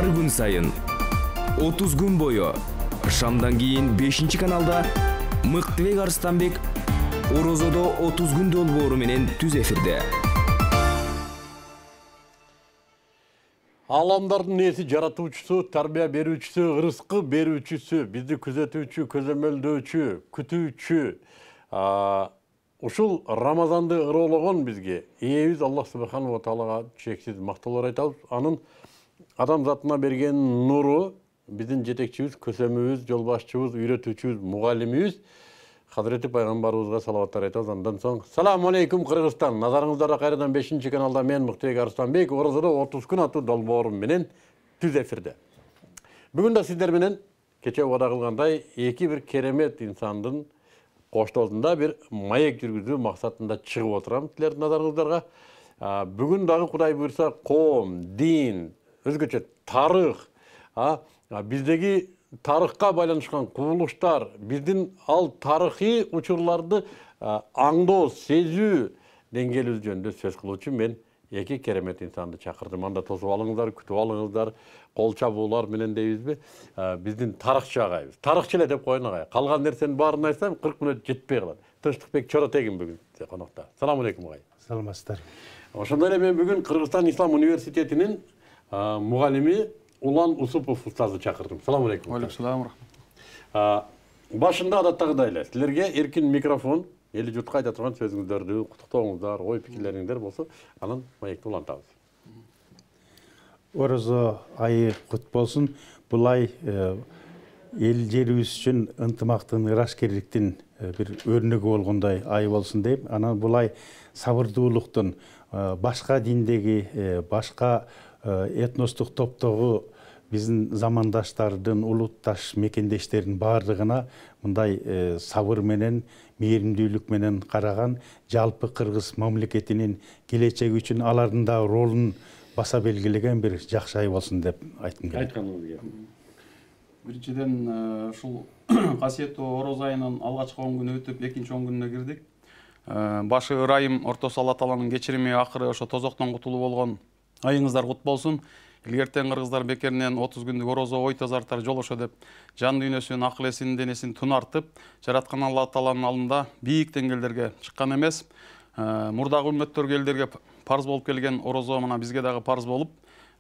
ар күн сайын 30 күн бою шамдан кийин 5-каналда Мыктыбек Арыстанбек Орозодо 30 күн долбоору менен түз эфирде. Аламдардын эси жаратуучусу, тарбия берүүчүсү, ырыскы берүүчүсү, бизди күзөтүүчү, көзөмөлдөөчү, күтүүчү. Ушул Рамазанды ырыологон бизге эебиз Аллах субханаху ва таалага чексиз мактоолор айтабыз. Анын адамзатына берген нуру биздин жетекчибиз, көсөмүбүз, жолбашчыбыз, үйрөтүүчүбүз, мугалимибиз Хазіреті пайғамбарымызға салаваттар айтабыз. Андан соң салам алейкум Кыргызстан. Назарыңыздарда кайрадан 5-каналда мен Мыктыбек Арыстанбек Орозодо 30 күн аттуу долбоорум менен түз эфирде. Бүгүн да сиздер менен кече убада кылгандай эки бир керемет инсандын коштоосунда бир маек жүргүзүү максатында чыгып отурам силердин назарыңыздарга. Бүгүн дагы Кудай буйрса коом, дин, өзгөчө тарых, биздеги тарыхка байланышкан кубулуштар, биздин ал тарыхый учурларды аңдоо, сезүү деңгээлибиз жөнүндө сөз кылуучу мен эки керемет инсанды чакырдым. Анда тосуп алыңыздар, күтүп алыңыздар, кол чабуулар менен дейбизби? Биздин тарыхчы агайбыз. Тарыхчы эле деп коеюн агай. Калган нерсенин баарын айтсам 40 мүнөт жетпей калат. Тынчтыкбек Чоротегин бүгүн конокто. Салам алейкум агай. Саламатсыздар. Ошондой эле мен бүгүн Кыргызстан Ислам университетинин мугалими Улан Усупов устазды чакырдым. Салам алейкум. Алейкум. Башында адаттагыдай эле силерге эркин микрофон, эли журтка айта турган сөзүңүздөрдү, куттуктооңуздар, ой пикирлериңдер болсо, анан маекти улантабыз. Орозо айы кут болсун. Бул ай эл жерибиз үчүн ынтымактын, ырашкерликтин бир өрнөгү болгондой ай болсун дейм. Анан бул ай сабырдуулуктун, башка диндеги, башка этностук топтогу биздин замандаштардын, улутташ мекендештердин баардыгына мындай сабыр менен, мээримдүүлүк менен караган жалпы кыргыз мамлекетинин келечеги үчүн алардын да ролун баса белгилеген бир жакшы ай болсун деп айткым келет. Айтканыңыз келет. Биринчиден ушул касиеттүү Ороз айынын алгачкы 10 күнү өтүп, экинчи 10 күнүнө кирдик. Башы ырайым, ортосу Алла Тааланын кечирими, акыры ошо тозоктон кутулуу болгон айыңыздар кут болсун. Илгертен кыргыздар бекеринен 30 күндүк орозо ой тазартар жолошо деп жан дүйнөсүн, акыл эсин, денесин тунартып, жараткан Алла Тааланын алдында бийик деңгээлдерге чыккан эмес. Мурдагы үммөттөргө, элдерге парз болуп келген орозо мына бизге дагы парз болуп,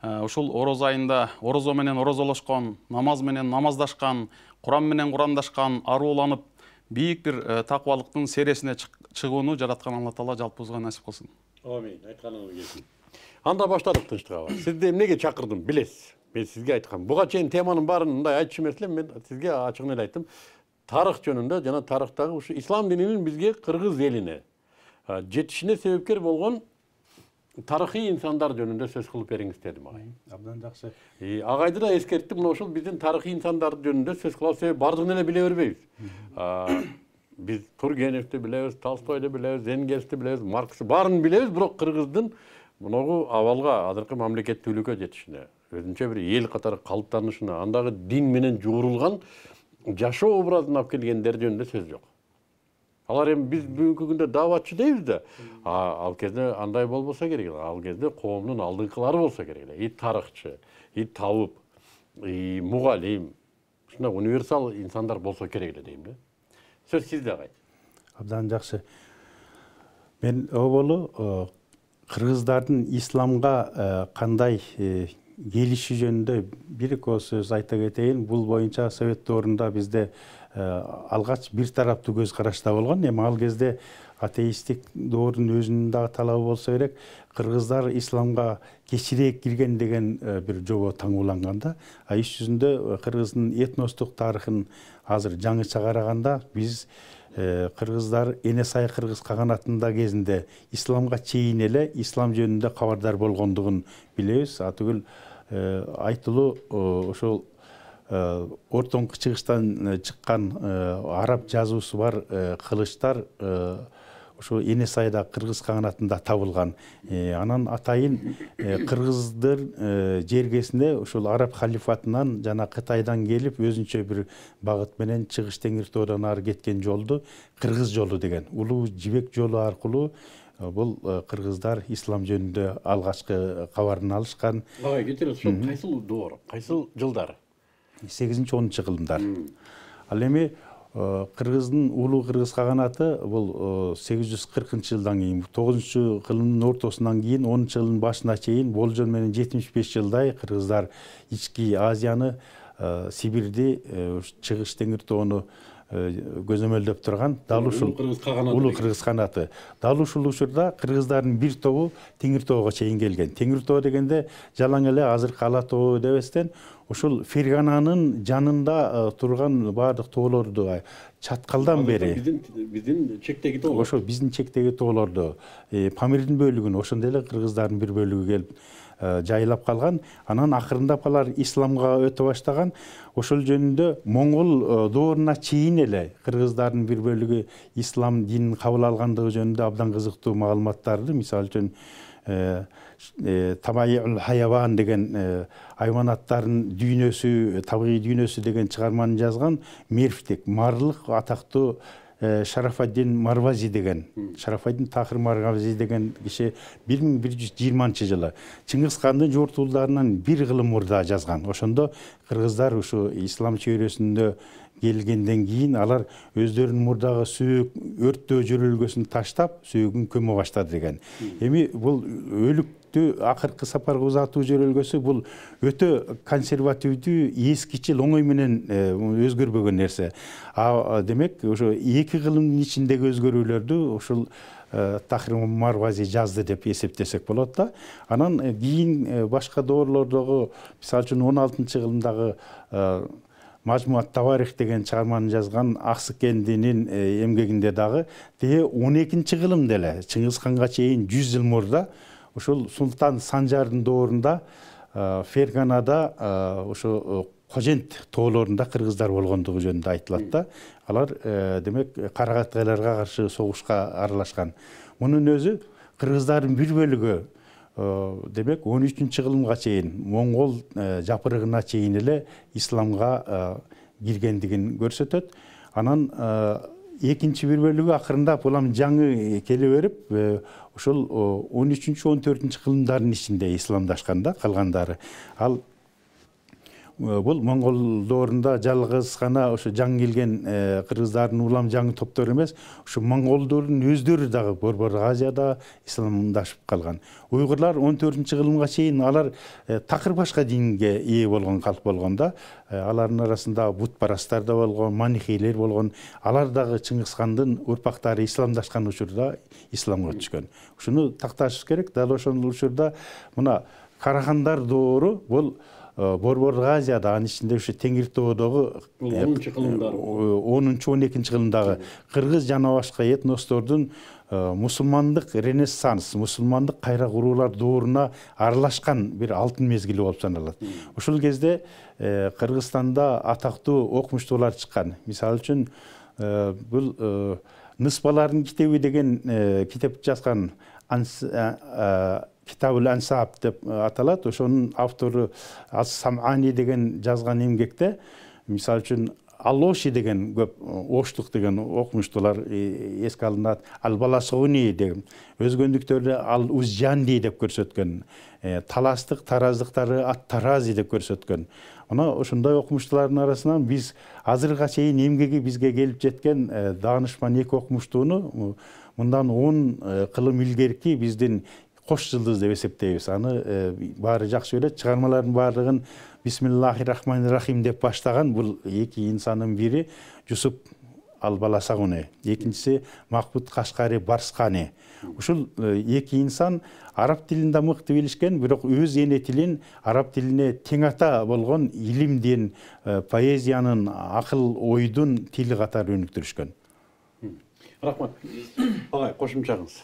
ушул ороз айында орозо менен орозолошкон, намаз менен намаздашкан, Куран менен курандашкан, арууланып, бийик бир такыбалыктын сересине чыгууну жараткан Алла Таала жалпыбызга насип кылсын. Амин. Айтканыңыз келсин. Анда баштадык тынчтык. Сизди эмнеге чакырдым билесиз? Мен сизге айткам. Буга чейин теманын баарын мындай айтчу эмес элем, мен сизге ачыгын эле айттым. Тарых жөнүндө жана тарыхтагы ушу ислам дининин бизге кыргыз элине жетишине себепкер болгон тарыхый инсандар жөнүндө сөз кылып бериңиз дедим агай. Абдан жакшы. Агайды да эскерттим, мына ушул биздин тарыхый инсандар жөнүндө сөз кылабыз, себеби бардыгын эле биле бербейбиз. Биз Тургеневди билебиз, Толстойду билебиз, Энгельсти билебиз, Марксты баарын билебиз, бирок кыргыздын мынагу абалга, азыркы мамлекеттүүлүккө жетишине, өзүнчө бир эл катары калыптанышына, андагы дин менен жуурулган жашоо образын алып келгендер жөнүндө сөз жок. Алар эми биз бүгүнкү күндө даватчы дейбиз да, ал кезде андай болбосо керек эле, ал кезде коомдун алдыңкылары болсо керек эле, тарыхчы, табып, мугалим, ушундай универсал инсандар болсо керек эле дейм да. Сөз сизде агай. Абдан жакшы. Мен оболу кыргыздардын исламга кандай келиши жөнүндө бир эки сөз айта кетейин. Бул боюнча Совет доорунда бизде алгач бир тараптуу көз карашта болгон. Эми ал кезде атеисттик доордун өзүнүн дагы талабы болсо керек. Кыргыздар исламга кечирээк кирген деген бир жобо таңууланган да. Иш жүзүндө кыргыздын этностук тарыхын азыр жаңыча караганда биз кыргыздар эне сай кыргыз каганатында кезинде исламга чейин эле ислам жөнүндө кабардар болгондугун билебиз. Атүгүл айтылуу ошол ортоңку чыгыштан чыккан араб жазуусу бар кылычтар ошо эне сайда кыргыз каганатында табылган. Анан атайын кыргыздар жергесине ошол араб халифатынан жана Кытайдан келип өзүнчө бир багыт менен чыгыш теңир тоодон ары кеткен жолду кыргыз жолу деген улуу жибек жолу аркылуу бул кыргыздар ислам жөнүндө алгачкы кабарын алышкан. Агай кетирет, ошол кайсыл доор, кайсыл жылдар? 8-10 кылымдар. Ал эми Кыргыздын улуу кыргыз каганаты бул 840 жылдан кийин, 9 кылымдын ортосунан кийин 10 жылдын башына чейин болжол менен 75 жылдай кыргыздар ички Азияны, Сибирди, Чыгыш Теңир тоону көзөмөлдөп турган дал ушул улуу кыргыз каганаты. Дал ушул учурда кыргыздардын бир тобу Теңир тоого чейин келген. Теңир тоо дегенде жалаң эле азыркы Ала тоо дебестен ушул Фергананын жанында турган баардык тоолорду чаткалдан бери биздин чектеги тоо. Ошо биздин чектеги тоолорду, Памирдин бөлүгүн ошондой эле кыргыздардын бир бөлүгү келип жайлап калган. Анан акырындап алар исламга өтө баштаган. Ошол жөнүндө Моңгол дооруна чейин эле кыргыздардын бир бөлүгү ислам динин кабыл алгандыгы жөнүндө абдан кызыктуу маалыматтарды, мисалы үчүн Табайюл Хаяван деген айванаттардын дүйнөсү, табигый дүйнөсү деген чыгарманы жазган Мерфтек, марлык атактуу Шарафаддин Марвази деген, Шарафаддин Тахир Марвази деген киши 1120 жылы Чыңгыз хандын жортуулдарынан бир кылым мурда жазган. Ошондо кыргыздар ушу ислам чөйрөсүндө келгенден кийин алар өздөрүнүн мурдагы сөөк өрттөө жөрөлгөсүн таштап, сөөгүн көмө баштады деген. Эми бул өлүктү акыркы сапарга узатуу жөрөлгөсү бул өтө консервативдүү, эскичил, оңой менен өзгөрбөгөн нерсе. Демек, ошо эки кылымдын ичиндеги өзгөрүүлөрдү ушул Тахир Марвази жазды деп эсептесек болот да. Анан кийин башка доорлордогу, мисалы үчүн 16 кылымдагы Мажмуат Таварих деген чыгарманы жазган Аксыкендинин эмгегинде дагы 12 кылымда эле Чыңгыз ханга чейин 100 жыл мурда ушул Султан Санжардын доорунда Ферганада ошо Кожент тоолорунда кыргыздар болгондугу жөнүндө айтылат да. Алар демек каракаткайларга каршы согушка аралашкан. Мунун өзү кыргыздардын бир бөлүгү демек 13 кылымга чейин Моңгол жапырыгына чейин эле исламга киргендигин көрсөтөт. Анан экинчи бир бөлүгү акырындап улам жаңы келе берип, ошол 13-14 кылымдардын ичинде исламдашкан да, калгандары. Ал бул Моңгол доорунда жалгыз гана ошо жаңы келген кыргыздардын улам жаңы топтору эмес, ошо монголдордун өздөрү дагы Борбор Азияда исламдашып калган. Уйгурлар 14 кылымга чейин алар такыр башка динге ээ болгон калк болгон да. Алардын арасында бутпарастар да болгон, манихейлер болгон. Алар дагы Чыңгыз хандын урпактары исламдашкан учурда исламга түшкөн. Ушуну такташыбыз керек. Дал ошол учурда мына Карахандар доору бул Борбор Азияда, анын ичинде ушу Теңир тоодогу 10-12 кылымдагы кыргыз жана башка этностордун мусулмандык ренессанс, мусулмандык кайра куруулар дооруна аралашкан бир алтын мезгили болуп саналат. Ушул кезде Кыргызстанда атактуу окумуштуулар чыккан. Мисалы үчүн бул Ныспалардын китеби деген китеп жазган Китабул Ансаб деп аталат. Ошонун автору Ас-Сам'ани деген жазган эмгекте, мисалы үчүн Алоши деген көп, Оштук деген окумуштуулар эске алынат. Ал-Баласуни деген өзгөндүктөрдө Ал-Узжанди деп көрсөткөн. Таластык, тараздыктары Ат-Тарази деп көрсөткөн. Мына ошондой окумуштуулардын арасынан биз азыркыга чейин эмгеги бизге келип жеткен даанышман эки окумуштууну мындан 10 кылым илгерки биздин кош жылдыз деп эсептейбиз. Аны баары жакшы билет. Чыгармалардын баардыгын Бисмиллахир-рахманир-рахим деп баштаган бул эки инсандын бири Жусуп Ал-Баласагуни, экинчиси Махмуд Кашкари Барскани. Ушул эки инсан араб тилинде мыкты билишкен, бирок өз эне тилин араб тилине тең ата болгон илимдин, поэзиянын, акыл ойдун тили катары өнүктүрүшкөн. Рахмат. Агай, кошумчаңыз.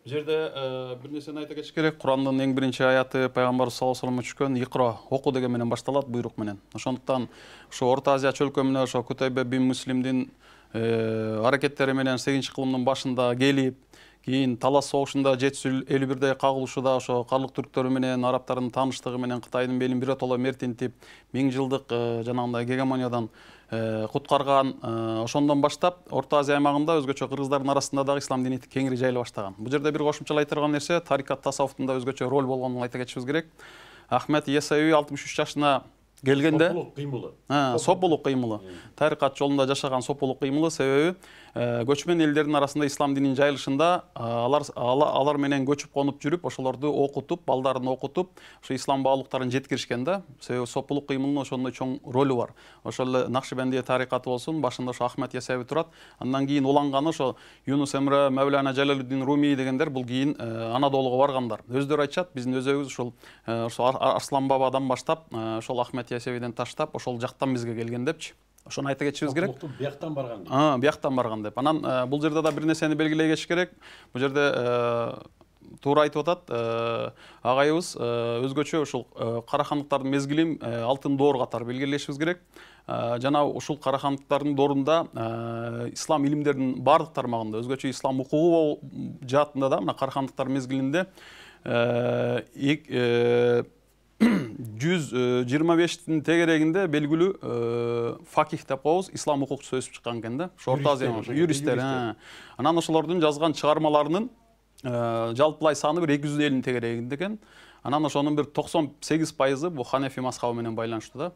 Бул жерде бир нерсени айта кетиш керек. Курандын эң биринчи аяты пайгамбарыбыз саллаллаху алейхи вассаламга түшкөн икра, оку деген менен башталат, буйрук менен. Ошондуктан ошо Орто Азия чөлкөмүнө ошо Кутайба бин Муслимдин аракеттери менен 8-кылымдын башында келип, Кийин Талас согушунда 751-де кагылышуда ошо карлык түрктөрү менен арабтардын тааныштыгы менен Кытайдын белин биротоло мертинтип 1000 жылдык жанагындай гегемониядан куткарган. Ошондон баштап Орто Азия аймагында өзгөчө кыргыздардын арасында дагы ислам дини кеңири жайыла баштаган. Бул жерде бир кошумчалай турган нерсе тарикат тасаввуфтун да өзгөчө роль болгонун айта кетишибиз керек. Ахмет Ясауи 63 жашына келгенде сопулук кыймылы. Тарикат жолунда жашаган сопулук кыймылы себеби көчмөн элдердин арасында ислам дининин жайылышында алар менен көчүп конуп жүрүп, ошолорду окутуп, балдарын окутуп, ошо ислам баалыктарын жеткиришкен да. Себеби сопулук кыймылынын ошондой чоң ролу бар. Ошол эле Накшибендия тарикаты болсун, башында ошо Ахмет Ясауи турат. Андан кийин уланганы ошо Юнус Эмре, Мавлана Жалалуддин Руми дегендер бул кийин Анадолуга баргандар. Өздөрү айтышат, биздин өзөбүз ошол Арслан Бабадан баштап, ошол Ахмет Ясауиден таштап, ошол жактан бизге келген депчи. Ошону айта кетишибиз керек. Бияктан барган. Бияктан барган деп. Анан бул жерде да бир нерсени белгилей кетиш керек. Бул жерде туура айтып атат, агайыбыз өзгөчө ушул карахандыктардын мезгилин алтын доор катары белгилешибиз керек. Жана ушул карахандыктардын доорунда ислам илимдеринин бардык тармагында, өзгөчө ислам укугу жаатында да мына карахандыктар мезгилинде 125-тин тегерегинде белгилүү факих деп коебуз, ислам укукчусу өсүп чыккан экен да. Орто Азиянын юристтер. Анан ошолордун жазган чыгармаларынын жалпылай саны бир 250 тегерегинде экен. Анан ошонун бир 98% бул Ханефи мазхабы менен байланыштуу да.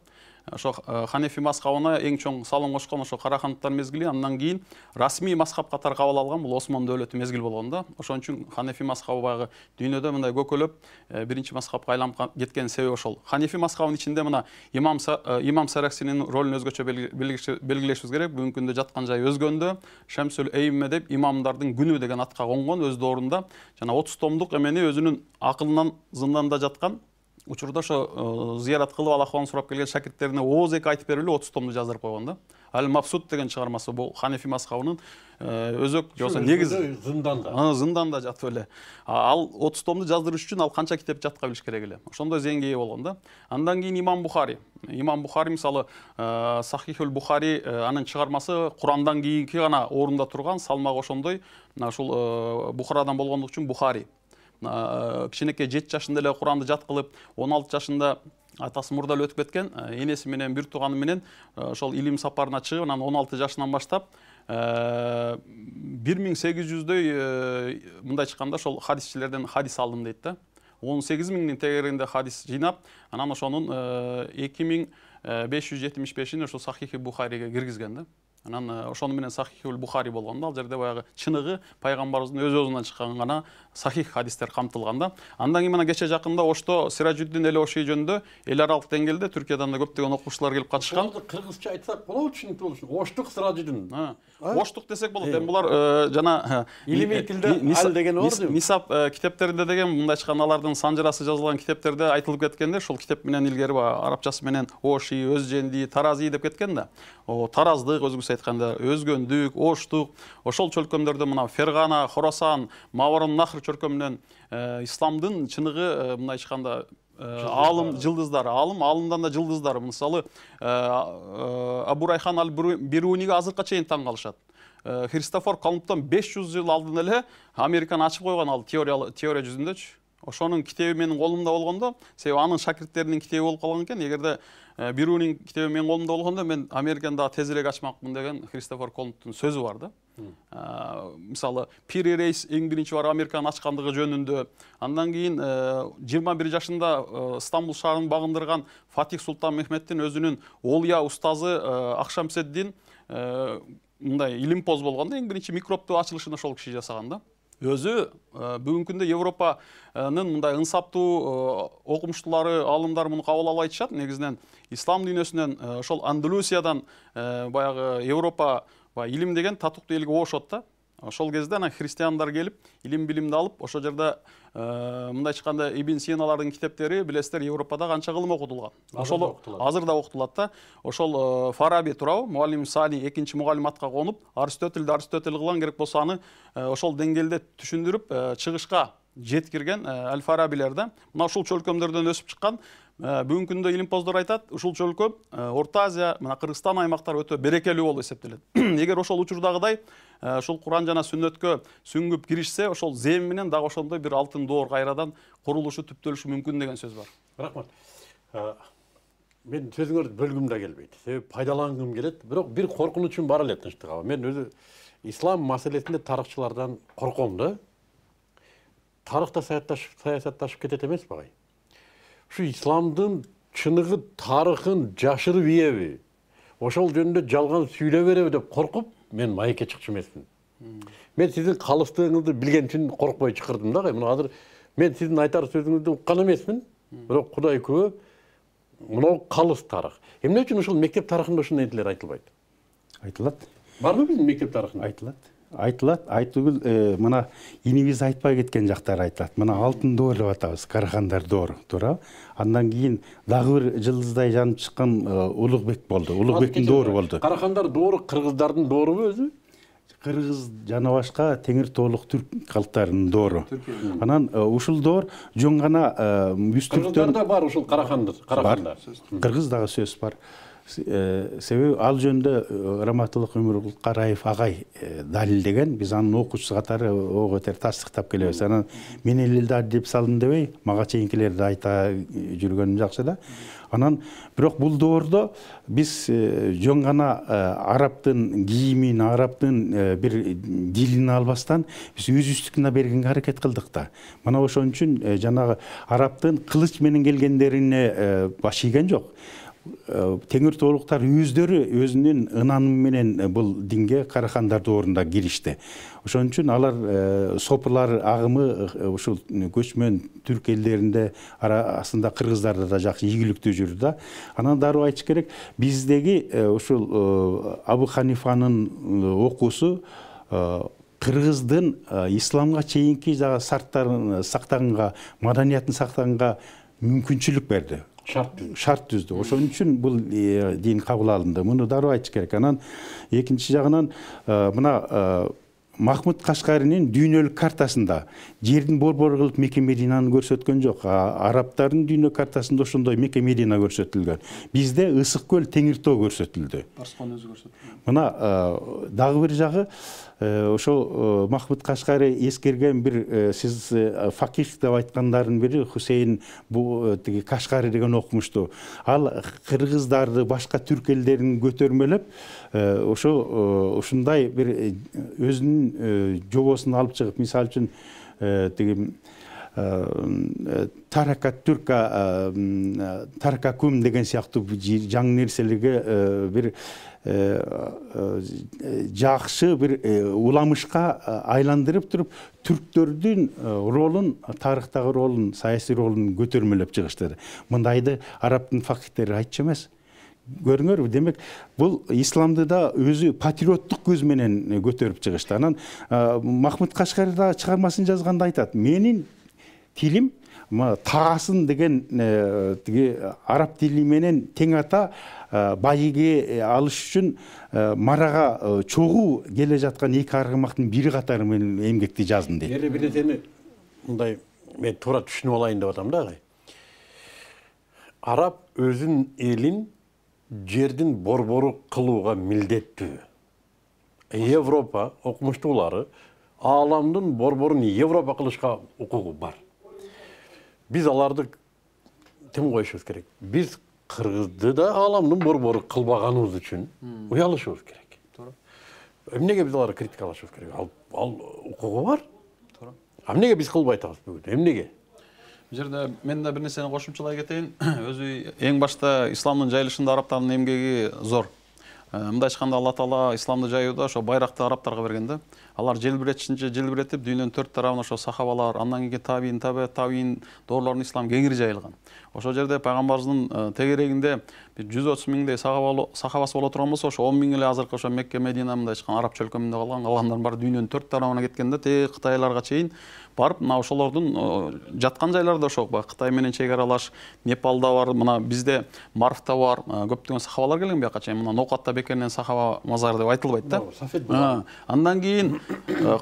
Ошо Ханефи мазхабына эң чоң салым кошкон ошо карахандыктар мезгили, андан кийин расмий мазхаб катары кабыл алган бул Осман дөөлөтү мезгил болгон да. Ошон үчүн Ханефи мазхабы баягы дүйнөдө мындай көкөлөп биринчи мазхабка айланып кеткен себеби ошол. Ханефи мазхабынын ичинде мына имам Сараксинин ролун өзгөчө белгилешибиз керек. Бүгүнкү күндө жаткан жай өзгөндө Шамсул Эйимме деп имамдардын күнү деген атка конгон өз доорунда. Жана 30 томдук эмени өзүнүн акылынан зынданда жаткан учурда ошо зыярат кылып Аллахтан сурап келген шакирттерине ооз-эки айтып берип эле 30 томду жаздырып койгон да. Ал-Мабсут деген чыгармасы бул Ханефи мазхабынын өзөк жолсо негиз зынданда жатып эле. Ал 30 томду жаздырыш үчүн ал канча китеп жатка билиш керек эле. Ошондой зеңге ээ болгон да. Андан кийин Имам Бухари мисалы Сахихул Бухари анын чыгармасы Курандан кийинки гана орунда турган, салмагы ошондой. Ушул Бухарадан болгондук үчүн Бухари. Кичинекей 7 жашында эле Куранды жат кылып, 16 жашында атасы мурдал өтүп кеткен, энеси менен бир тууганы менен ошол илим сапарына чыгып, анан 16 жашынан баштап 1800дөй мындай чыкканда ошол хадисчилерден хадис алдым дейт да. 18.000 тегерегинде хадис жыйнап, анан ошонун 2575-ин ошол Сахихи Бухариге киргизген да. Анан ошону менен Сахихул Бухари болгон да. Ал жерде баягы чыныгы пайгамбарыбыздын өзүнөн чыккан гана сахих хадистер камтылган да. Андан кийин мына кече жакында Ошто Сиражуддин Элеоши жөнүндө эл аралык деңгээлде Түркиядан да көптөгөн окуучулар келип катышкан. Кыргызча айтсак болобу, түшүнүктүү болушу. Оштук Сиражуддин. Оштук десек болот. Эми булар жана илимий тилде ал деген бар дейм. Нисап китептеринде деген мындай чыккан, алардын санжырасы жазылган китептерде айтылып кеткенде, ошол китеп менен илгери арабчасы менен Оши, Өзженди, Тарази деп кеткен да. Тараздык, өзгөчө айтканда Өзгөндүк, Оштук, ошол чөлкөмдөрдө мына Фергана, Хорасан, Маварун Нахр чөлкөмүнөн исламдын чыныгы мындай айтканда алым жылдыздары, алымдан да жылдыздары. Мисалы Абу Райхан аль-Бируниге азыркыга чейин таң калышат. Христофор Колумбтан 500 жыл алдын эле Американы ачып койгон ал теория жүзүндөчү. Ошонун китеби менин колумда болгондо, себеби анын шакирттеринин китеби болуп калган экен. Эгерде Бирунин китеби менин колумда болгондо, мен Американы дагы тезирээк ачмакмын деген Христофор Колумбтун сөзү бар да. Мисалы Пири Рейс эң биринчи бар Американы ачкандыгы жөнүндө. Андан кийин 21 жашында Стамбул шаарын багындырган Фатих Султан Мехметтин өзүнүн олия устазы Акшамседдин мындай илимпоз болгондо, эң биринчи микробту ачылышын ошол киши жасаган да. Өзү бүгүнкү күндө Европанын мындай ынсаптуу окумуштуулары, аалымдар муну кабыл алып айтышат. Негизинен ислам дүйнөсүнөн ошол Андалусиядан баягы Европа илим деген татыктуу элге оошот да. Ошол кезде ана христиандар келип, илим билимди алып, ошол жерде мындай чыкканда Ибн Синалардын китептери билесиздер Европада канча кылым окутулган. Ошол азыр да окутулат да. Ошол Фараби турабы, Муаллим Сани экинчи мугалим атка конуп, Аристотель кылган, керек болсо аны ошол деңгээлде түшүндүрүп чыгышка жеткирген Аль-Фарабилер да. Мына ушул чөлкөмдөрдөн өсүп чыккан. Бүгүнкү күндө илимпоздор айтат, ушул чөлкөм Орто Азия, мына Кыргызстан аймактары өтө берекелүү болуп эсептелет. эгер ошол учурдагыдай ушул Куран жана сүннөткө сүңгүп киришсе, ошол зем менен дагы ошондой бир алтын доор кайрадан курулушу, түптөлүшү мүмкүн деген сөз бар. Рахмат. Мен сөзүңөрдү бөлгүм да келбейт. Себеби пайдалангым келет, бирок бир коркунучум бар эле Тынчтык аба. Мен өзү ислам маселесинде тарыхчылардан корком да. Тарыхта саясатташып кетет эмес багай. Ушу исламдын чыныгы тарыхын жашырып ийеби? Ошол жөнүндө жалган сүйлөп береби деп коркуп, мен маекке чыкчу эмесмин. Мен сиздин калыстыгыңызды билген үчүн коркпой чакырдым да. Мына азыр мен сиздин айтар сөзүңүздү уккан эмесмин. Бирок Кудай күбө, мынау калыс тарых. Эмне үчүн ушул мектеп тарыхында ушундай нерселер айтылбайт? Айтылат. Барбы биздин мектеп тарыхында? Айтылат. Айтылат. Мына инибиз айтпай кеткен жактары айтылат. Мына алтын доор деп атабыз, Карахандар доору, туура. Андан кийин дагы бир жылдыздай жанып чыккан Улугбек болду. Улугбектин доору болду. Карахандар доору кыргыздардын доорубу өзү? Кыргыз жана башка теңир тоолук түрк калктарынын доору. Анан ушул доор жөн гана үстүртөн. Кыргыздарда бар ушул Карахандар. Кыргыз дагы сөз бар. Себеби ал жөнүндө Раматылык Өмүркул Караев агай далилдеген, биз анын окуучусу катары ого бетер тастыктап келебиз. Анан мен эле деп салдым дебей, мага чейинкилерди айта жүргөнүм жакшы да. Анан бирок бул доордо биз жөн гана арабтын кийимин, арабтын бир дилин албастан биз өзүбүздүкүнө бергенге аракет кылдык да. Мына ошон үчүн жанагы арабтын кылыч менен келгендерине баш ийген жок. Теңир тоолуктар өздөрү өзүнүн ынанымы менен бул динге Карахандар доорунда киришти. Ошон үчүн алар сопулар агымы ушул көчмөн түрк элдеринде арасында кыргыздарда да жакшы ийгиликтүү жүрдү да. Анан дароо айтыш керек, биздеги ушул Абу Ханифанын окуусу кыргыздын исламга чейинки жагы сарттарын сактаганга, маданиятын сактаганга мүмкүнчүлүк берди. Шарт түздү. Ошон үчүн бул дин кабыл алынды. Муну дароо айтыш керек. Анан экинчи жагынан мына Махмуд Кашкаринин дүйнөлүк картасында жердин борбор кылып Мекке Мединаны көрсөткөн жок. Арабтардын дүйнө картасында ошондой Мекке Медина көрсөтүлгөн. Бизде Ысык көл, Теңир тоо көрсөтүлдү. Барскон өзү көрсөтүлгөн. Мына дагы бир жагы ошол Махмуд Кашкари эскерген бир сиз факих деп айткандардын бири Хусейн тиги Кашкари деген окумушту. Ал кыргыздарды, башка түрк элдерин көтөрмөлөп, ушундай бир өзүнүн жобосун алып чыгып, мисалы үчүн тиги Таракат Түрка, Таракакум деген сыяктуу жаңы нерселерге бир жакшы бир уламышка айландырып туруп, түрктөрдүн ролун, тарыхтагы ролун, саясий ролун көтөрмөлөп чыгышты. Мындайды арабтын факиhtери айтчу эмес. Көрүңөрбү, демек бул исламды да өзү патриоттук көз менен көтөрүп чыгышты. Анан Махмуд Кашкари да чыгармасын жазганда айтат: менин тилим таасын деген тиги араб тили менен тең ата байыге алыш үчүн марага чогуу келе жаткан эки аргамактын бири катары менен эмгекти жаздым дейт. Бир нерсени мындай мен туура түшүнүп алайын деп атам да агай. Араб өзүн элин жердин борбору кылууга милдеттүү. Европа окумуштуулары ааламдын борборун Европа кылышка укугу бар. Биз аларды тим коюшубуз керек. Биз кыргызды да ааламдын борбору кылбаганыбыз үчүн уялышыбыз керек. Туура. Эмнеге биз аларды критикалашыбыз керек? Ал укугу бар. Туура. Эмнеге биз кылбай атабыз бүгүн? Эмнеге? Бул жерде мен да бир нерсени кошумчалай кетейин. Өзү эң башта исламдын жайылышында арабтардын эмгеги зор. Мындай айтканда Алла Таала исламды жаюуда ошо байракты арабтарга берген да. Алар желбиретишинче желбиретип дүйнөнүн 4 тарабына ошо сахабалар, андан кийин табиин дорлорун ислам кеңири жайылган. Ошол жерде пайгамбарыбыздын тегерегинде 130 миңдей сахабасы боло турган болсо, ошо 10 миң эле азыркы ошо Мекке, Медина мындай айткан араб чөлкөмүндө калган, калгандардын баары дүйнөнүн 4 тарабына кеткенде, тээ Кытайларга чейин барып, мына ошолордун жаткан жайлары да ошо Кытай менен чек аралаш, Непалда бар, мына бизде Марвда бар, көптөгөн сахабалар келген бияка чейин. Мына Ноокатта бекеринен сахаба мазары деп айтылбайт да. Андан кийин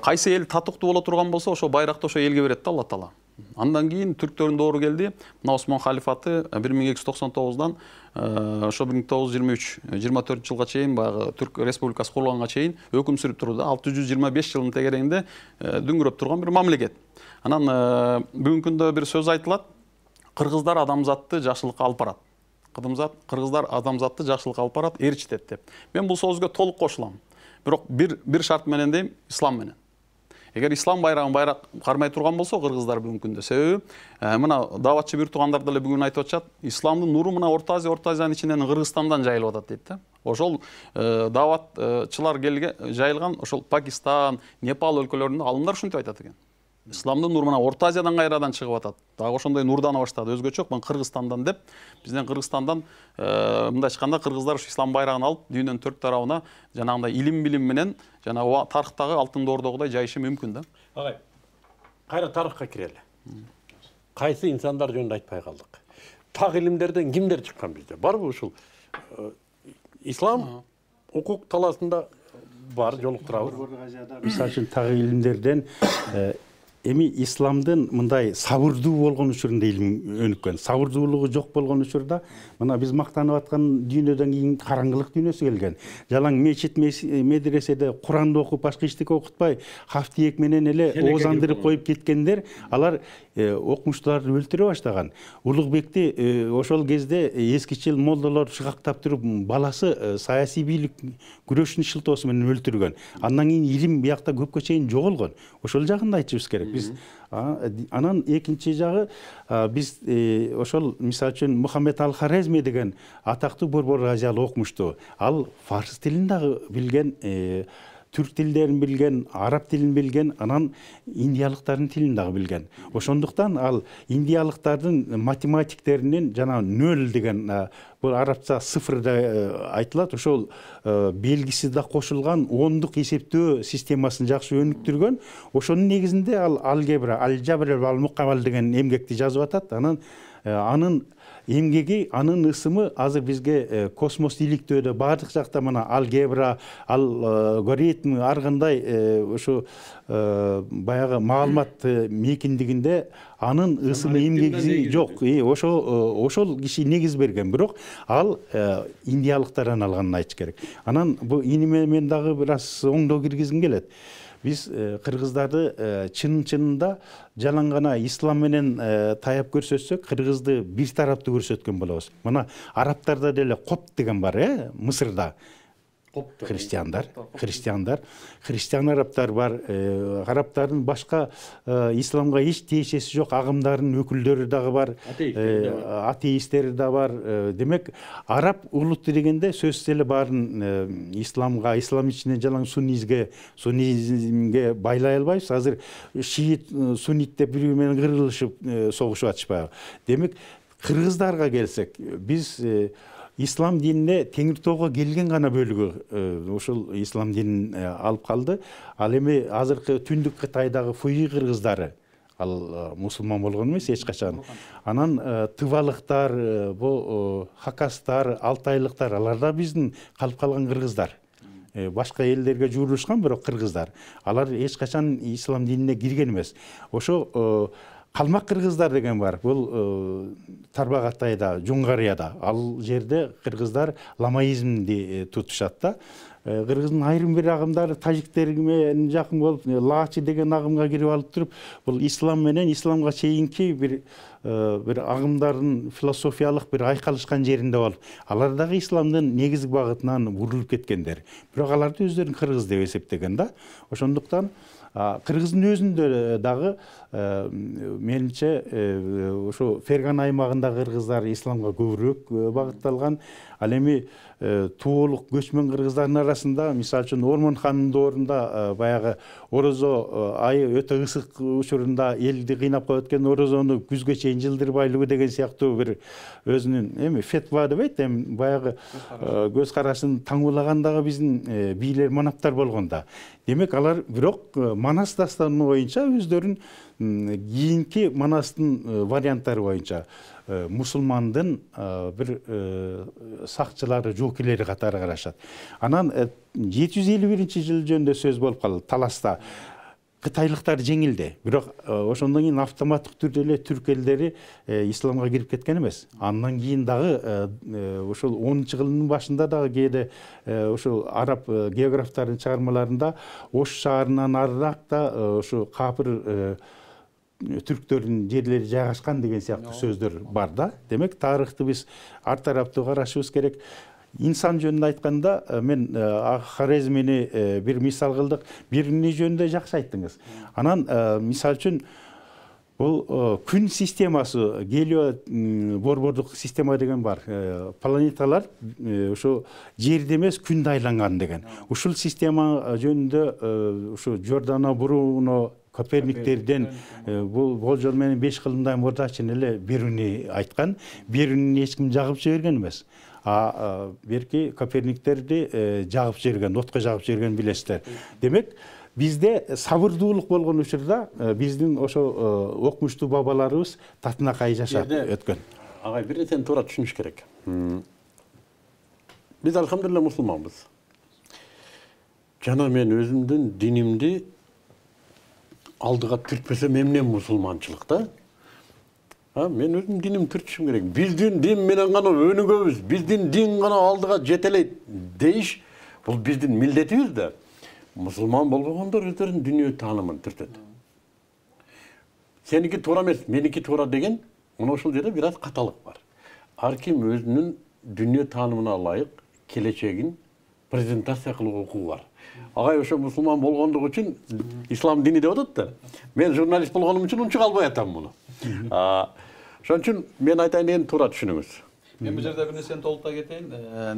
кайсы эл татыктуу боло турган болсо, ошо байракты ошо элге берет да Алла Таала. Андан кийин түрктөрдүн доору келди. Мына Осман халифаты 1299-дан ошо 1923-24 жылга чейин баягы Түрк республикасы курулганга чейин өкүм сүрүп турду. 625 жылдын тегерегинде дүңгүрөп турган бир мамлекет. Анан бүгүнкү күндө бир сөз айтылат. Кыргыздар адамзатты жакшылыкка алып барат. Кыргыздар адамзатты жакшылыкка алып барат, ээрчитет деп. Мен бул сөзгө толук кошулам. Бирок бир шарт менен дейм, ислам менен. Эгер ислам байрагын кармай турган болсо кыргыздар бүгүнкү күндө, себеби мына дааватчы бир туугандар деле бүгүн айтып атышат, исламдын нуру мына Орто Азиянын ичинен Кыргызстандан жайылып атат дейт да. Ошол дааватчылар жайылган ошол Пакистан, Непал өлкөлөрүндө алымдар ушинтип айтат экен. Исламдын нуру мына Орто Азиядан кайрадан чыгып атат. Дагы ошондой нурдана баштады. Өзгөчө мен Кыргызстандан деп, бизден Кыргызстандан мындай айтканда кыргыздар ушу ислам байрагын алып, дүйнөнүн төрт тарабына жанагындай илим билим менен жана тарыхтагы алтын доордогудай жайышы мүмкүн да. Агай, кайра тарыхка кирели. Кайсы инсандар жөнүндө айтпай калдык. Так илимдерден кимдер чыккан бизде? Барбы ушул ислам укук таласында бар жолуктурабыз. Мисалы үчүн так илимдерден эми исламдын мындай сабырдуу болгон учурунда илим өнүккөн. Сабырдуулугу жок болгон учурда мына биз мактанып аткан дүйнөдөн кийин караңгылык дүйнөсү келген. Жалаң мечит медреседе Куранды окуп, башка эчтеке окутпай, хафтиек менен эле оозандырып коюп кеткендер, алар окумуштууларды өлтүрө баштаган. Улугбекти ошол кезде эскичил молдолор шыгактап туруп, баласы саясий бийлик күрөшүнүн шылтоосу менен өлтүргөн. Андан кийин илим биякта көпкө чейин жоголгон. Ошол жагын да айтышыбыз керек. Биз анан экинчи жагы биз ошол мисалы үчүн Мухаммед Ал-Хорезми деген атактуу борбор азиялык окумуштуу. Ал фарс тилин дагы билген, түрк тилдерин билген, араб тилин билген, анан индиялыктардын тилин дагы билген. Ошондуктан ал индиялыктардын математиктеринен жана нөл деген бул арабча цифр да айтылат, ошол белгиси да кошулган ондук эсептөө системасын жакшы өнүктүргөн. Ошонун негизинде ал алжабр вал мукабал деген эмгекти жазып атат. Анын эмгеги, анын ысымы азыр бизге космос иликтөөдө баардык жакта мына алгебра, алгоритм, ар кандай ошо баягы маалымат мекиндигинде анын ысымы эмгеги жок. Ошол киши негиз берген, бирок ал индиялыктардан алганын айтыш керек. Анан бул иниме мен дагы бир аз оңдоо киргизгим келет. Биз кыргыздарды чынында жалаң гана ислам менен таяп көрсөтсөк, кыргызды бир тараптуу көрсөткөн болобуз. Мына арабтарда деле коп деген бар, Мысырда. Христиандар, христиан арабтар бар, арабтардын башка исламга эч тиешеси жок агымдардын өкүлдөрү дагы бар, атеисттер да бар. Демек, араб улутту дегенде сөзсүз эле баарын исламга, ислам ичинен жалаң суннизмге байлай албайбыз. Азыр шиит, суннит деп бири менен кырылышып согушуп атышпайбы. Демек, кыргыздарга келсек, биз ислам динине Теңиртоого келген гана бөлүгү ошол ислам динин алып калды. Ал эми азыркы түндүк Кытайдагы Фуй кыргыздары, ал мусулман болгон эмес эч качан. Анан тывалыктар, бу хакастар, алтайлыктар, алар да биздин калып калган кыргыздар. Башка элдерге жуурушкан, бирок кыргыздар. Алар эч качан ислам динине кирген эмес. Ошо Калмак кыргыздар деген бар. Бул Тарбагатайда, Жуңгарияда. Ал жерде кыргыздар ламаизмди тутушат да. Кыргыздын айрым бир агымдары тажиктерге менен жакын болуп, лаачы деген агымга кирип алып туруп, бул ислам менен исламга чейинки бир агымдардын философиялык бир айкалышкан жеринде болуп, алар дагы исламдын негизги багытынан бурулуп кеткендер. Бирок аларды өздөрүн кыргыз деп эсептеген да. Ошондуктан кыргыздын өзүндө дагы менимче ошо Ферган аймагындагы кыргыздар исламга көбүрөөк багытталган. Ал эми туулук көчмөн кыргыздардын арасында, мисалы үчүн Ормонхандын доорунда баягы орозо айы өтө ысык учурунда элди кыйнап коет экен, орозону күзгө чейин жылдырбайлыбы деген сыяктуу бир өзүнүн эми фетва дебейт, эми баягы көз карашын таңуулаган дагы биздин бийлер, манаптар болгон да. Демек, алар бирок Манас дастаны боюнча өздөрүн кийинки Манастын варианттары боюнча мусулмандын бир сакчылары, жоокилери катары карашат. Анан 751-жыл жөнүндө сөз болуп калды Таласта. Кытайлыктар жеңилди. Бирок ошондон кийин автоматтык түрдө эле түрк элдери исламга кирип кеткен эмес. Андан кийин дагы ошол 10-жылдын башында дагы кээде ошол араб географтардын чыгармаларында Ош шаарынан арыраак да ошо капыр түрктөрдүн жерлери жайгашкан деген сыяктуу сөздөр бар да. Демек тарыхты биз ар тараптуу карашыбыз керек. Инсан жөнүндө айтканда мен Хорезмини бир мисал кылдык. Биrini жөнүндө жакшы айттыңыз. Анан мисал үчүн бул күн системасы, гелио-борбордук система деген бар. Планеталар ошо жерде эмес күндө айланган деген. Ушул система жөнүндө ошо Джордано Бруно Коперниктерден бул болжол менен 5 кылымдан мурда чын эле Биrini айткан. Биринини эч ким жагып жиберген эмес. Берки Коперниктерди жагып жиберген, отко жагып жиберген билесиздер. Демек, бизде сабырдуулук болгон учурда биздин ошо окумуштуу бабаларыбыз татынакай жашап өткөн. Агай, бир нерсени туура түшүнүш керек. Биз алхамдулилла мусулманбыз. Жана мен өзүмдүн динимди алдыга түртпөсөм эмне мусулманчылык да? Мен өзüm dinimi түртүшүм керек. Биздин дин менен гана өнүгөбүз, биздин дин гана алдыга жетелейт дейиш, бул биздин милдетибиз да. Мусулман болбогондор өздөрүнүн дүнүйө таанымын түртөт. Сеники туура эмес, меники туура деген, мына ушул жерде бир аз каталык бар. Ар ким өзүнүн дүнүйө таанымына ылайык келечегин презентация кылууга укугу бар. Агай ошо мусулман болгондук үчүн ислам дини деп атат да. Мен журналист болгонум үчүн унчук албай атам муну. Ошон үчүн мен айтайын деген туура түшүнүңүз. Мен бул жерде бир нерсени толуктай кетейин.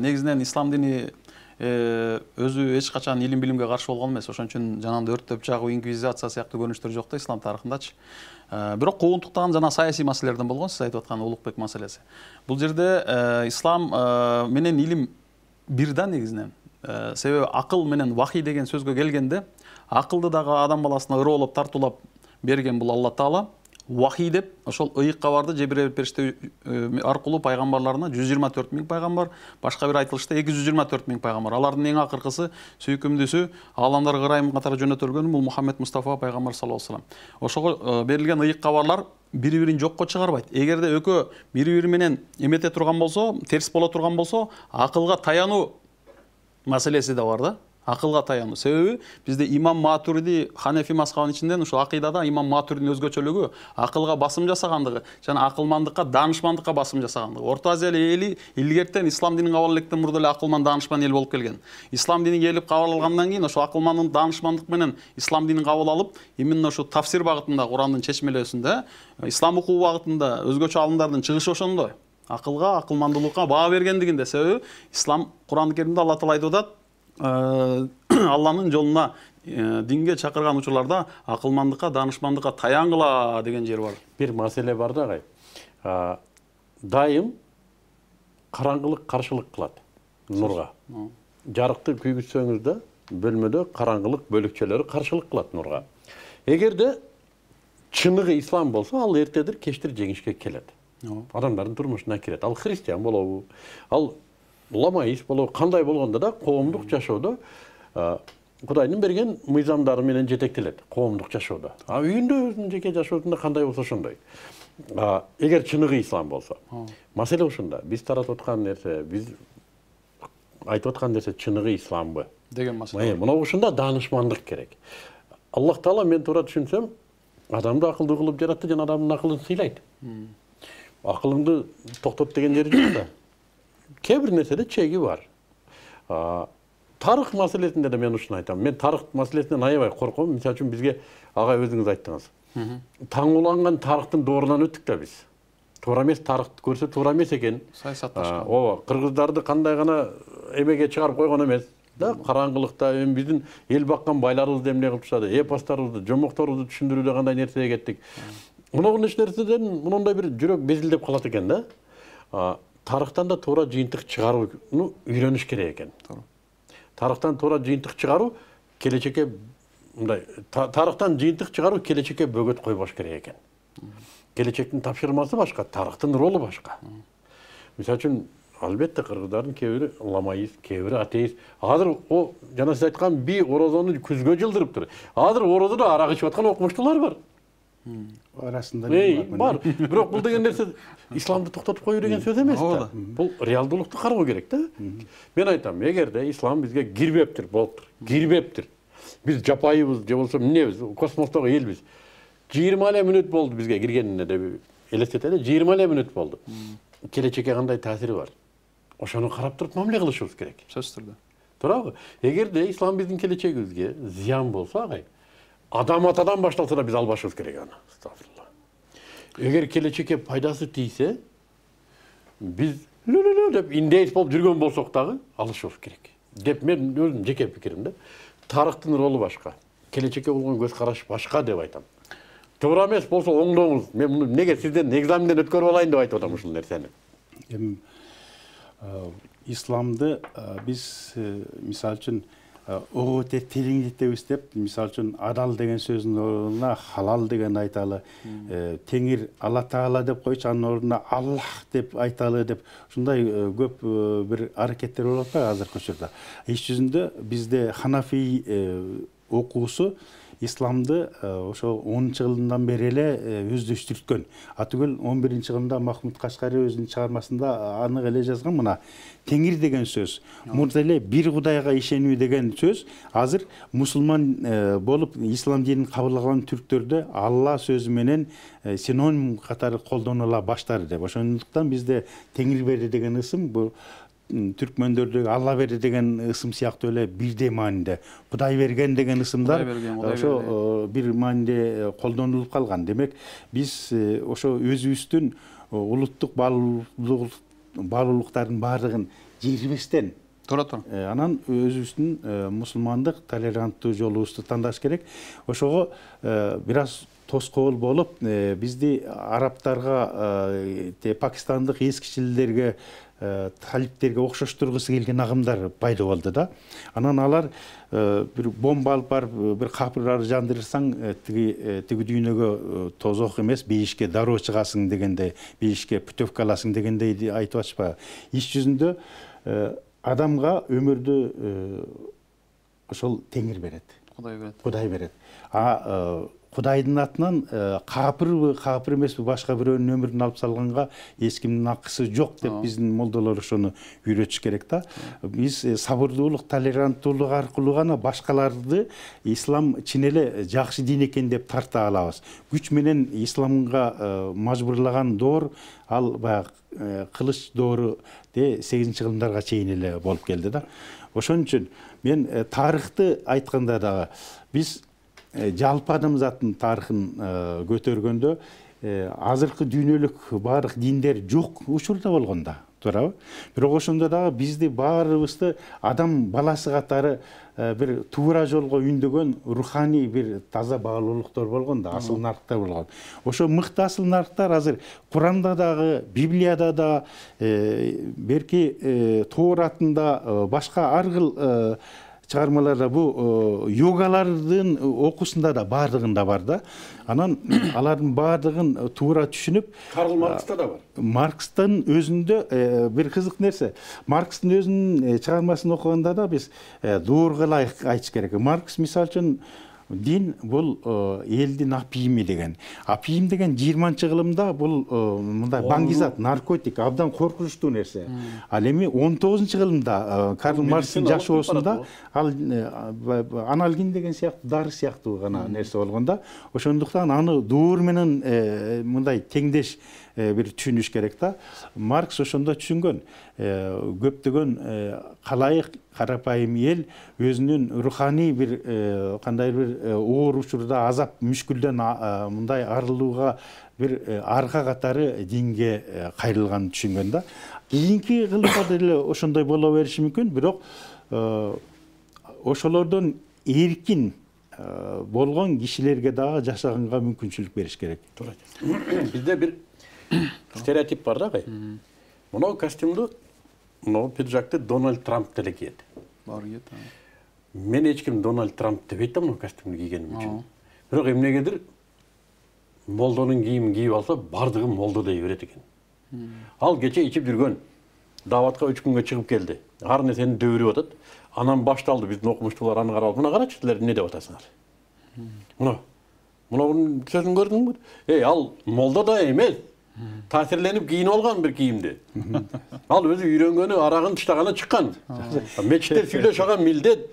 Негизинен ислам дини өзү эч качан илим билимге каршы болгон эмес. Ошон үчүн жанагындай өрттөп жагуу, инквизиция сыяктуу көрүнүштөр жок да ислам тарыхындачы. Бирок куугунтуктаган жана саясий маселелерден болгон, сиз айтып аткан Улукбек маселеси. Бул жерде ислам менен илим бир да негизинен. Себеби акыл менен вахий деген сөзгө келгенде, акылды дагы адам баласына ыроолоп тартуулап берген бул Алла Таала. Вахий деп ошол ыйык кабарды Жебирейил периште аркылуу пайгамбарларына 124 миң пайгамбар, башка бир айтылышта 224 миң пайгамбар. Алардын эң акыркысы сүйкүмдүүсү ааламдар ырайым катары жөнөтөлгөн бул Мухаммед Мустафа пайгамбар саллаллаху алейхи вассалам. Ошого берилген ыйык кабарлар бири-бирин жокко чыгарбайт. Эгерде экөө бири-бири менен эмете турган болсо, терс боло турган болсо, акылга таянуу маселеси да бар да. Акылга таянуу. Себеби бизде имам Матуриди Ханефи мазхабынын ичинен ушул акыйдада имам Матуридин өзгөчөлүгү акылга басым жасагандыгы жана акылмандыкка, даанышмандыкка басым жасагандыгы. Орто Азия эли илгертен ислам динин кабыл электен мурда эле акылман даанышман эл болуп келген. Ислам дини келип кабыл алгандан кийин ошо акылмандын даанышмандык менен ислам динин кабыл алып, именно ошо тафсир багытында Курандын чечмелөөсүндө, ислам окуу багытында өзгөчө алымдардын чыгышы ошондой. Акылга, акылмандуулукка баа бергендигинде. Себеби ислам Куран Керимде Алла Таала айтып атат, Алланын жолуна динге чакырган учурларда акылмандыкка, даанышмандыкка таянгыла деген жер бар. Бир маселе бар да агай. Дайым караңгылык каршылык кылат нурга. Жарыкты күйгүзсөңүз да бөлмөдө караңгылык бөлүкчөлөрү каршылык кылат нурга. Эгерде чыныгы ислам болсо, ал эртедир кечтир жеңишке келет. Адамдардын турмушуна кирет. Ал христиан болобу, ал ламаист болобу, кандай болгондо да коомдук жашоодо Кудайдын берген мыйзамдары менен жетектелет коомдук жашоодо. Үйүндө өзүнүн жеке жашоосунда кандай болсо ошондой. Эгер чыныгы ислам болсо. Маселе ушунда. Биз таратып аткан нерсе, биз айтып аткан нерсе чыныгы исламбы деген маселе. Мына ушунда даанышмандык керек. Аллах Таала мен туура түшүнсөм, адамды акылдуу кылып жаратты жана адамдын акылын сыйлайт. Акылыңды токтот деген жери жок да. Кээ бир нерседе чеги бар. Тарых маселесинде да мен ушуну айтам. Мен тарых маселесинен аябай корком. Мисалы үчүн бизге агай өзүңүз айттыңыз. Таң уланган тарыхтын доорунан өттүк да биз. Туура эмес тарыхты көрсө туура эмес экен. Саясатташкан. Ооба, кыргыздарды кандай гана эмеге чыгарып койгон эмес. Да, караңгылыкта биздин эл баккан байларыбызды эмне кылып ташады, эпостарыбызды, жомокторубузду түшүндүрүүдө кандай нерсеге кеттик. Мунун нерседен мындай бир жүрөк безилдеп калат экен да. Тарыхтан да туура жыйынтык чыгарууну үйрөнүш керек экен. Тарыхтан туура жыйынтык чыгаруу келечекке мындай тарыхтан жыйынтык чыгаруу келечекке бөгөт койбош керек экен. Келечектин тапшырмасы башка, тарыхтын ролу башка. Мисалы үчүн Албетте кыргыздардын кээ бири ламаист, кээ бири атеист. Азыр о жана сиз айткан би орозону күзгө жылдырыптыр. Азыр орозодо арак ичип аткан окумуштуулар бар. Арасында бар. Бирок бул деген нерсе исламды токтотуп кою деген сөз эмес да. Бул реалдуулукту кароо керек да. Мен айтам, эгерде ислам бизге кирбептир, болуптур. Кирбептир. Биз жапайыбыз, же болбосо эмнебиз, космостогу элбиз. 20 мүнөт болду бизге киргенине деп элестетели, 20 мүнөт болду. Келечекке кандай таасири бар? Ошону карап туруп мамиле кылышыбыз керек. Сөзсүз түрдө. Туурабы? Эгерде ислам биздин келечегибизге зыян болсо, агай, адам атадан башталса да биз албашыбыз керек аны. Астагфирулла. Эгер келечекке пайдасы тийсе, биз лүлүлү деп индейс болуп жүргөн болсок дагы алышыбыз керек. Деп мен өзүм жеке пикирим да. Тарыхтын ролу башка, келечекке болгон көз караш башка деп айтам. Туура эмес болсо оңдоңуз. Мен муну неге сизден экзаменден өткөрүп алайын деп айтып атам ушул нерсени. Исламды биз мисалы үчүн өтө тереңдетебиз деп, мисалы үчүн адал деген сөздүн ордуна халал деген айталы, теңир Алла Таала деп койчу, анын ордуна Аллах деп айталы деп, ушундай көп бир аракеттер болуп атпайбы азыркы учурда. Иш жүзүндө бизде Ханафи окуусу исламды ошо 10-жылдан бери эле өздөштүрткөн. Атүгүл 11-жылында Махмуд Кашкари өзүнүн чыгармасында анык эле жазган, мына теңир деген сөз, мурда эле бир Кудайга ишенүү деген сөз азыр мусулман болуп ислам динин кабыл алган түрктөрдө Алла сөзү менен синоним катары колдонула баштады деп. Ошондуктан бизде теңир бери деген ысым бул түркмөндөрдө Алла бери деген ысым сыяктуу эле бирдей мааниде. Кудай берген деген ысымдар ошо бир мааниде колдонулуп калган. Демек, биз ошо өзүбүздүн улуттук баалуулуктардын баардыгын жерибестен анан өзүбүздүн мусулмандык толеранттуу жолубузду тандаш керек. Ошого бир аз тоскоол болуп, бизди арабтарга, пакистандык эскичилерге, талиптерге окшоштургусу келген агымдар пайда болду да. Анан алар бир бомба алып барып, бир капырды жандырсаң, тиги дүйнөгө тозок эмес, бейишке дароо чыгасың дегендей, бейишке путевка аласың дегендей айтып атышпайбы. Иш жүзүндө адамга өмүрдү ошол теңир берет. Кудай берет. Кудайдын атынан капырбы, капыр эмеспи, башка бирөөнүн өмүрүн алып салганга эч кимдин акысы жок деп биздин молдолор ошону үйрөтүш керек да. Биз сабырдуулук, толеранттуулук аркылуу гана башкаларды ислам чын эле жакшы дин экен деп тарта алабыз. Күч менен исламга мажбурлаган доор ал баягы кылыч доору 8-жылдарга чейин эле болуп келди да. Ошон үчүн мен тарыхты айтканда дагы биз жалпы адамзаттын тарыхын көтөргөндө азыркы дүйнөлүк баардык диндер жок учурда болгон да, туурабы? Бирок ошондо дагы бизди баарыбызды адам баласы катары бир туура жолго үндөгөн руханий бир таза баалуулуктар болгон да, асыл нарктар болгон. Ошо мыкты асыл нарктар азыр Куранда дагы, Библияда да, берки Тооратында, башка ар кыл чыгармаларда бу йогалардын окуусунда да бардыгында бар да. Анан алардын бардыгын туура түшүнүп, Карл Маркста да бар. Маркстын өзүндө бир кызык нерсе. Маркстын өзүнүн чыгармасын окуганда да биз доорго ылайык айтыш керек. Маркс мисалы үчүн дин бул элдин апийими деген. Апийим деген 20-кылымда бул мындай баңгизат, наркотик, абдан коркунучтуу нерсе. Ал эми 19-кылымда Карл Маркстын жашоосунда ал аналгин деген сыяктуу дары сыяктуу гана нерсе болгонда, ошондуктан аны доор менен мындай теңдеш бир түшүнүш керек да. Маркс ошондо түшүнгөн. Көптөгөн калайык, карапайым эл өзүнүн руханий бир кандай бир оор учурда азап мүшкүлдөн мындай арылууга бир арка катары динге кайрылганын түшүнгөн да. Кийинки кылымда деле ошондой боло бериши мүмкүн, бирок ошолордон эркин болгон кишилерге дагы жашаганга мүмкүнчүлүк бериш керек. Туура. Бизде бир стереотип бар да, мынау костюмду, мынау пиджакты Дональд Трамп деле кийет. Бар кийет. Мен эч ким Дональд Трамп дебейт да, мынау костюмду кийгеним үчүн. Бирок эмнегедир молдонун кийимин кийип алса, бардыгы молдо дей берет экен. Ал кече ичип жүргөн даватка 3 күнгө чыгып келди. Ар нерсени дөбүрүп атат. Анан башталды биздин окумуштуулар аны карап, мына карачы силер эмне деп атасыңар. Мунун сөзүн көрдүңбү? Ал молда да эмес. Таасирленип кийинип алган бир кийимди. Ал өзү үйрөнгөнү, арагын тыштаганы чыккан. Мечитте сүйлөшүп алган милдет.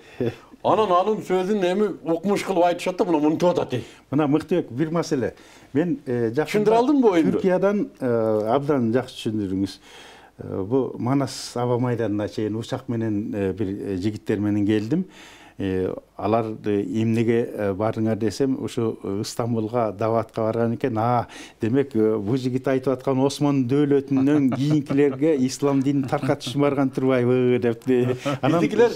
Анан анын сөзүн эми укмуш кылып айтышат да, муну унутуп атат. Мына Мыктыбек, бир маселе. Мен түшүндүрө алдымбы оюмду? Түркиядан абдан жакшы түшүндүрүңүз. Бу Манас аба майданына чейин учак менен бир жигиттер менен келдим. Алар эмнеге бардыңар десем, ушу Стамбулга даватка барган экен. Демек, бу жигит айтып аткан Осман дөөлөтүнөн кийинкилерге ислам динин таркатышып барган турбайбы депти. Биздикилер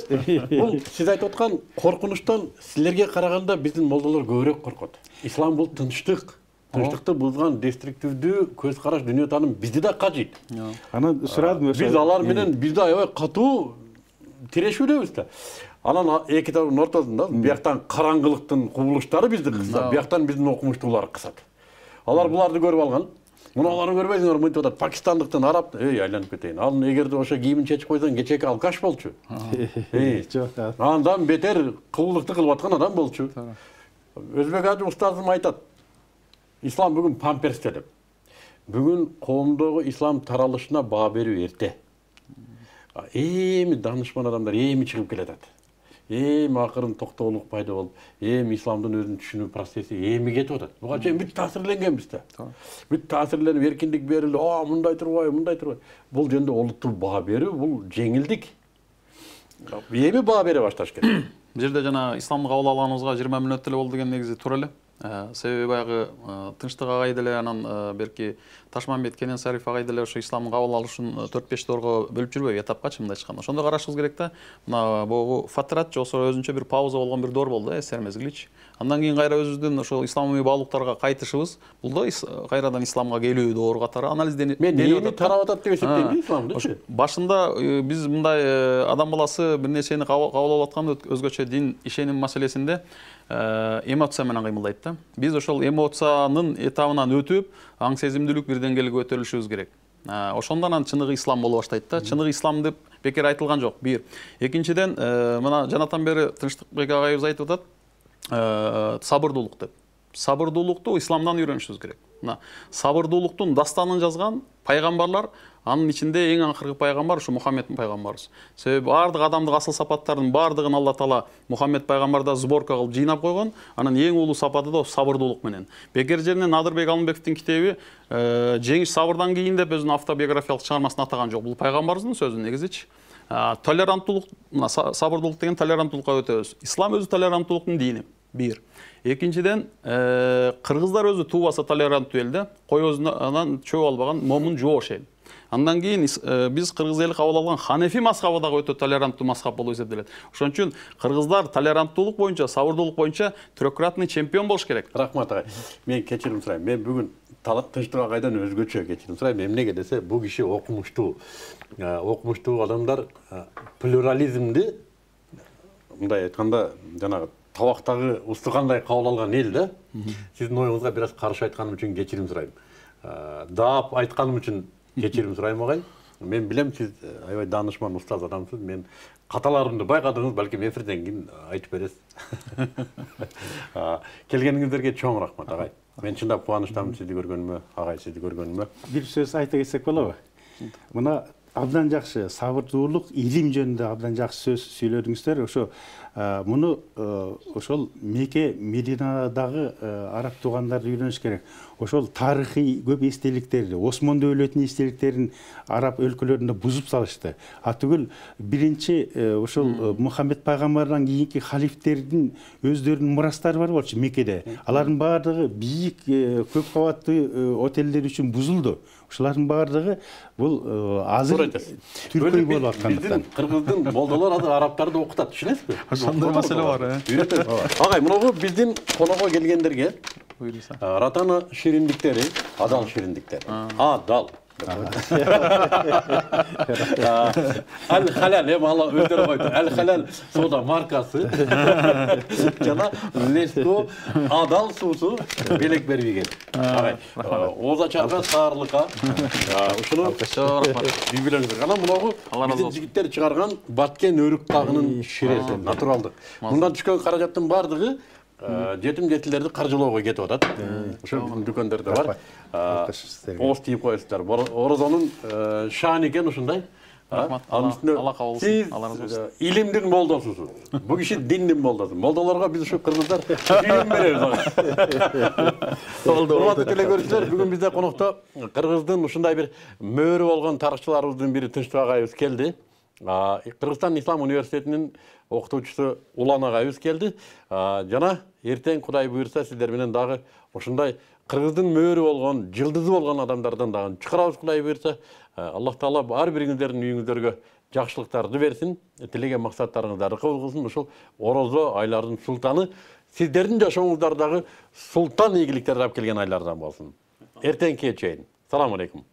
бул сиз айтып аткан коркунучтан силерге караганда биздин молдолор көбүрөөк коркот. Ислам бул тынчтык. Тынчтыкты бузган деструктивдүү көз караш, дүйнө тааным бизди да кажыйт. Анан сурадым. Биз алар менен бизди аябай катуу тирешүүдөбүз да. Анан эки тараптын ортосунда бияктан караңгылыктын кубулуштары бизди кыса, бияктан биздин окумуштуулар кысат. Алар буларды көрүп алган. Муну аларды көрбөйсүңөр, мынтип атат. Пакистандыктын арап, айланып кетейин. Ал эгерде ошо кийимин чечип койсоң, кечеки алкаш болчу. Андан бетер кылуулукту кылып аткан адам болчу. Өзбек ажы устазым айтат. Ислам бүгүн памперсте деп. Бүгүн коомдогу ислам таралышына баа берүү эрте. Эми данышман адамдар эми чыгып келатат. Акырын токтоолук пайда болуп, исламдын өзүн түшүнүү процесси эми кетип атат. Буга чейин бүт таасирленгенбиз да. Бүт таасирленип эркиндик берилди. Мындай турбайбы, мындай турбайбы. Бул жөнүндө олуттуу баа берүү, бул жеңилдик. Эми баа бере башташ керек. Бул жерде жана исламды кабыл алганыбызга 20 мүнөт эле болду деген негизи туура эле. Себеби баягы тынчтык агайды эле, анан берки Ташмамбет Кененсариф агайды эле ошо исламды кабыл алыш үчүн 4-5 доорго бөлүп жүрбөйбү, этапкачы мындай чыккан. Ошондо карашыбыз керек да. Мына бул фатрат же өзүнчө бир пауза болгон бир доор болду, эсер мезгиличи. Андан кийин кайра өзүбүздүн ошол исламий баалуулуктарга кайтышыбыз, бул да кайрадан исламга келүү доору катары анализденип. Мен эми тарап атат деп эсептейм исламды. Башында биз мындай адам баласы бир нерсени кабыл алып атканда, өзгөчө дин ишеним маселесинде эмоция менен кыймылдайт да. Биз ошол эмоциянын этабынан өтүп, аң сезимдүүлүк бир деңгээлге көтөрүлүшүбүз керек. Ошондон анан чыныгы ислам боло баштайт да. Чыныгы ислам деп бекер айтылган жок. Бир. Экинчиден, мына жанатан бери Тынчтыкбек агайыбыз айтып атат, сабырдуулук деп. Сабырдуулукту исламдан үйрөнүшүбүз керек. Мына сабырдуулуктун дастанын жазган пайгамбарлар, анын ичинде эң акыркы пайгамбар ушу Мухаммед пайгамбарыбыз. Себеби бардык адамдык асыл сапаттардын бардыгын Алла Таала Мухаммед пайгамбарда сборка кылып жыйнап койгон. Анан эң улуу сапаты да сабырдуулук менен. Бекер жеринен Надырбек Алымбековдун китеби жеңиш сабырдан кийин деп өзүнүн автобиографиялык чыгармасына атаган жок. Бул пайгамбарыбыздын сөзү негизичи. Толеранттуулук, сабырдуулук деген толеранттуулукка өтөбүз. Ислам өзү толеранттуулуктун дини. Бир. Экинчиден, кыргыздар өзү туубаса толеранттуу эл да, кой өзүнөн чөп албаган момун жоош эл. Андан кийин биз кыргыз эли кабыл алган Ханефи мазхабы дагы өтө толеранттуу мазхаб болуп эсептелет. Ошон үчүн кыргыздар толеранттуулук боюнча, сабырдуулук боюнча трёхкратный чемпион болуш керек. Рахмат агай. Мен кечирим сурайм. Мен бүгүн Тынчтык агайдан өзгөчө кечирим сурайм. Эмнеге десе, бул киши окумуштуу. Окумуштуу адамдар плюрализмди мындай айтканда жанагы табактагы устукандай кабыл алган эл да. Сиздин оюңузга бир аз каршы айтканым үчүн кечирим сурайм. Даап айтканым үчүн кечирим сурайм агай. Мен билем, сиз аябай данышман устаз адамсыз. Мен каталарымды байкадыңыз, балким эфирден кийин айтып бересиз. Келгениңиздерге чоң рахмат агай. Мен чындап кубанычтамын сизди көргөнүмө, агай сизди көргөнүмө. Бир сөз айта кетсек болобу? Мына абдан жакшы сабырдуулук, илим жөнүндө абдан жакшы сөз сүйлөдүңүздөр. Ошо муну ошол Мекке, Мединадагы араб туугандарды үйрөнүш керек. Ошол тарыхый көп эстеликтерди, Осман дөөлөтүнүн эстеликтерин араб өлкөлөрүндө бузуп салышты. Түгүл биринчи ошол Мухаммед пайгамбардан кийинки халифтердин өздөрүнүн мурастары бар болчу Меккеде. Алардын баардыгы бийик көп кабаттуу отелдер үчүн бузулду. Ошолардын баардыгы бул азыр түркөй болуп аткандыктан. Биздин кыргыздын молдолор азыр арабтарды окутат, түшүнөсүзбү? Ошондой маселе бар, Агай, мынагу биздин конокко келгендерге Ратана шириндиктери, адал шириндиктери. Адал. Әл халал, ала өздері қойды. Әл халал сода маркасы. Жана Леско адал суусу белек бербеген. Оза чарга саарлыкка. Ушуну үй билеңиздер. Анан мынагы биздин жигиттер чыгарган баткен өрүк тагынын ширesi, натуралдык. Мындан түшкөн каражаттын бардыгы жетим жетилерди каржылоого кетип атат. Ошол дүкөндөрдө бар. Пост тийип коесуздар. Орозонун шааны экен ушундай. Рахмат. Алла кабыл кылсын. Сиз илимдин молдосусуз. Бул киши диндин молдосу. Молдолорго биз ушу кыргыздар илим беребиз. Урматтуу телекөрүүчүлөр, бүгүн бизде конокто Кыргыздын ушундай бир мөөрү болгон тарыхчыларыбыздын бири Тынчтуу агайыбыз келди. Кыргызстан Ислам университетинин окутуучусу Улан агайыбыз келди. Жана эртең Кудай буйрса сиздер менен дагы ушундай Кыргыздын мөөрү болгон, жылдызы болгон адамдардан дагы чыгарабыз Кудай буйрса. Аллах Таала ар бириңиздердин үйүңүздөргө жакшылыктарды берсин, тилеген максаттарыңыздарды кабыл кылсын. Ушул Орозо айлардын султаны сиздердин жашооңуздардагы султан ийгиликтерди алып келген айлардан болсун. Эртең кечейин. Салам алейкум.